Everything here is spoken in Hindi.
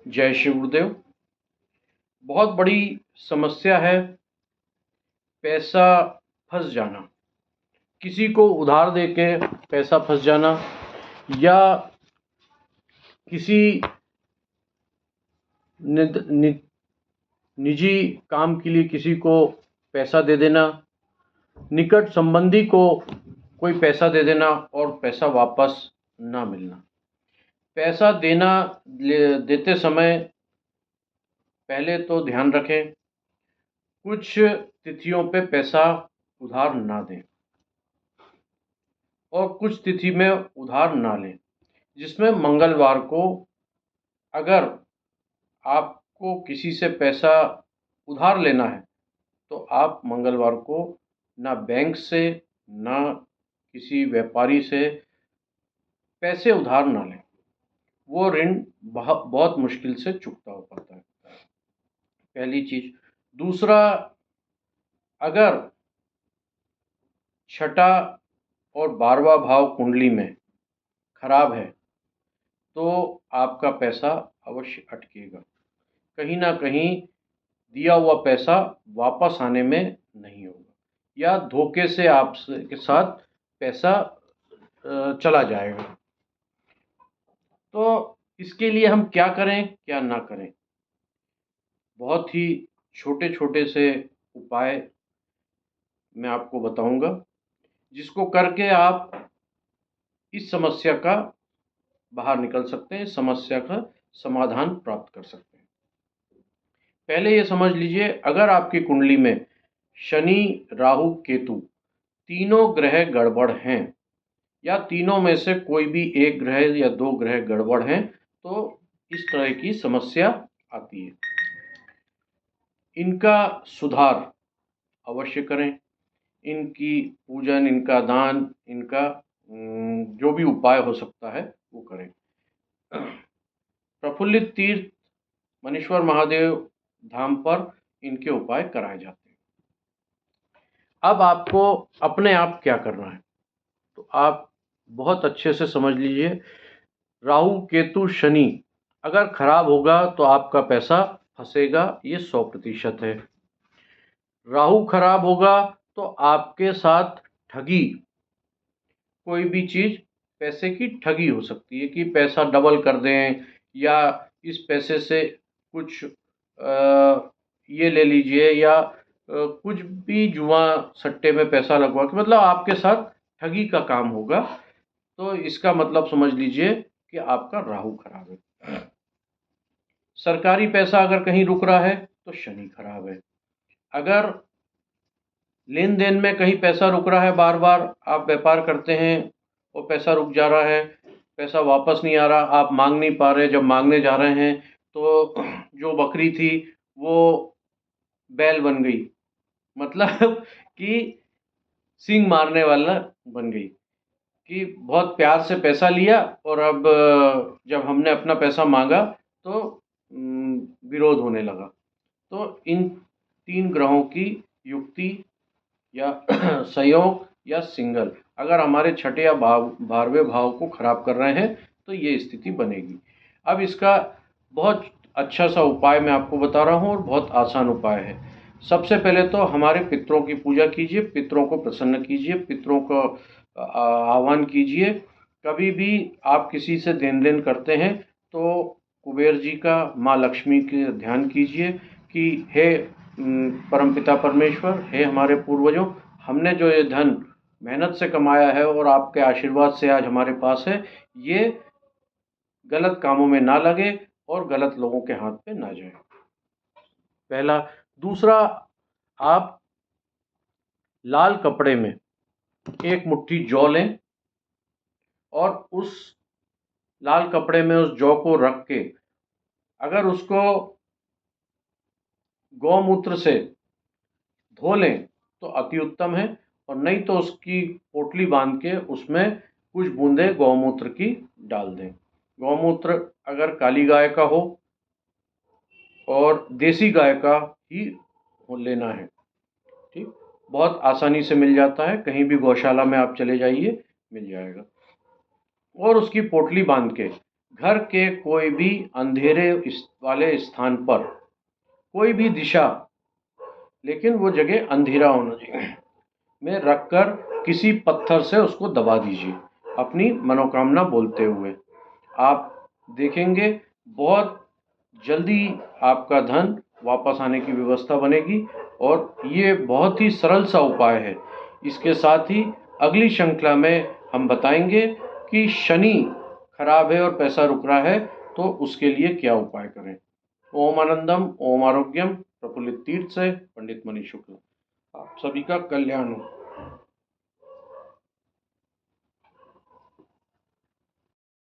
जय श्री गुरुदेव। बहुत बड़ी समस्या है पैसा फंस जाना। किसी को उधार देके पैसा फंस जाना या किसी निजी काम के लिए किसी को पैसा दे देना, निकट संबंधी को कोई पैसा दे देना और पैसा वापस ना मिलना। पैसा देते समय पहले तो ध्यान रखें, कुछ तिथियों पे पैसा उधार ना दें और कुछ तिथि में उधार ना लें, जिसमें मंगलवार को अगर आपको किसी से पैसा उधार लेना है तो आप मंगलवार को ना बैंक से ना किसी व्यापारी से पैसे उधार ना लें। वो ऋण बहुत मुश्किल से चुकता हो पाता है, पहली चीज़। दूसरा, अगर छठा और 12वां भाव कुंडली में खराब है तो आपका पैसा अवश्य अटकेगा। कहीं ना कहीं दिया हुआ पैसा वापस आने में नहीं होगा या धोखे से आपसे के साथ पैसा चला जाएगा। तो इसके लिए हम क्या करें क्या ना करें, बहुत ही छोटे छोटे से उपाय मैं आपको बताऊंगा, जिसको करके आप इस समस्या का बाहर निकल सकते हैं, समस्या का समाधान प्राप्त कर सकते हैं। पहले ये समझ लीजिए, अगर आपकी कुंडली में शनि, राहु, केतु तीनों ग्रह गड़बड़ हैं या तीनों में से कोई भी एक ग्रह या दो ग्रह गड़बड़ हैं तो इस तरह की समस्या आती है। इनका सुधार अवश्य करें, इनकी पूजन, इनका दान, इनका जो भी उपाय हो सकता है वो करें। प्रफुल्लित तीर्थ मनेश्वर महादेव धाम पर इनके उपाय कराए जाते हैं। अब आपको अपने आप क्या करना है तो आप बहुत अच्छे से समझ लीजिए। राहु, केतु, शनि अगर खराब होगा तो आपका पैसा फंसेगा, ये 100% है। राहु खराब होगा तो आपके साथ ठगी, कोई भी चीज़ पैसे की ठगी हो सकती है कि पैसा डबल कर दें या इस पैसे से कुछ ये ले लीजिए या कुछ भी जुआ सट्टे में पैसा लगवा के, मतलब आपके साथ ठगी का काम होगा। तो इसका मतलब समझ लीजिए कि आपका राहु खराब है। सरकारी पैसा अगर कहीं रुक रहा है तो शनि खराब है। अगर लेन देन में कहीं पैसा रुक रहा है, बार बार आप व्यापार करते हैं और पैसा रुक जा रहा है, पैसा वापस नहीं आ रहा, आप मांग नहीं पा रहे, जब मांगने जा रहे हैं तो जो बकरी थी वो बैल बन गई, मतलब कि सींग मारने वाला बन गई, कि बहुत प्यार से पैसा लिया और अब जब हमने अपना पैसा मांगा तो विरोध होने लगा। तो इन 3 ग्रहों की युक्ति या संयोग या सिंगल अगर हमारे छठे या 12वें भाव को खराब कर रहे हैं तो ये स्थिति बनेगी। अब इसका बहुत अच्छा सा उपाय मैं आपको बता रहा हूँ और बहुत आसान उपाय है। सबसे पहले तो हमारे पितरों की पूजा कीजिए, पितरों को प्रसन्न कीजिए, पितरों को आह्वान कीजिए। कभी भी आप किसी से देन लेन करते हैं तो कुबेर जी का, माँ लक्ष्मी के ध्यान कीजिए कि हे परमपिता परमेश्वर, हे हमारे पूर्वजों, हमने जो ये धन मेहनत से कमाया है और आपके आशीर्वाद से आज हमारे पास है, ये गलत कामों में ना लगे और गलत लोगों के हाथ पे ना जाए, पहला। दूसरा, आप लाल कपड़े में एक मुट्ठी जौ लें और उस लाल कपड़े में उस जौ को रख के अगर उसको गौमूत्र से धो लें तो अति उत्तम है, और नहीं तो उसकी पोटली बांध के उसमें कुछ बूंदे गौमूत्र की डाल दें। गौमूत्र अगर काली गाय का हो और देसी गाय का ही लेना है, ठीक। बहुत आसानी से मिल जाता है, कहीं भी गौशाला में आप चले जाइए मिल जाएगा। और उसकी पोटली बांध के घर के कोई भी अंधेरे वाले स्थान पर, कोई भी दिशा, लेकिन वो जगह अंधेरा होना चाहिए, में रखकर किसी पत्थर से उसको दबा दीजिए अपनी मनोकामना बोलते हुए। आप देखेंगे बहुत जल्दी आपका धन वापस आने की व्यवस्था बनेगी और ये बहुत ही सरल सा उपाय है। इसके साथ ही अगली श्रृंखला में हम बताएंगे कि शनि खराब है और पैसा रुक रहा है तो उसके लिए क्या उपाय करें। ओम आनंदम, ओम आरोग्यम, प्रफुल्लित तीर्थ से पंडित मनीष शुक्ल। आप सभी का कल्याण हो।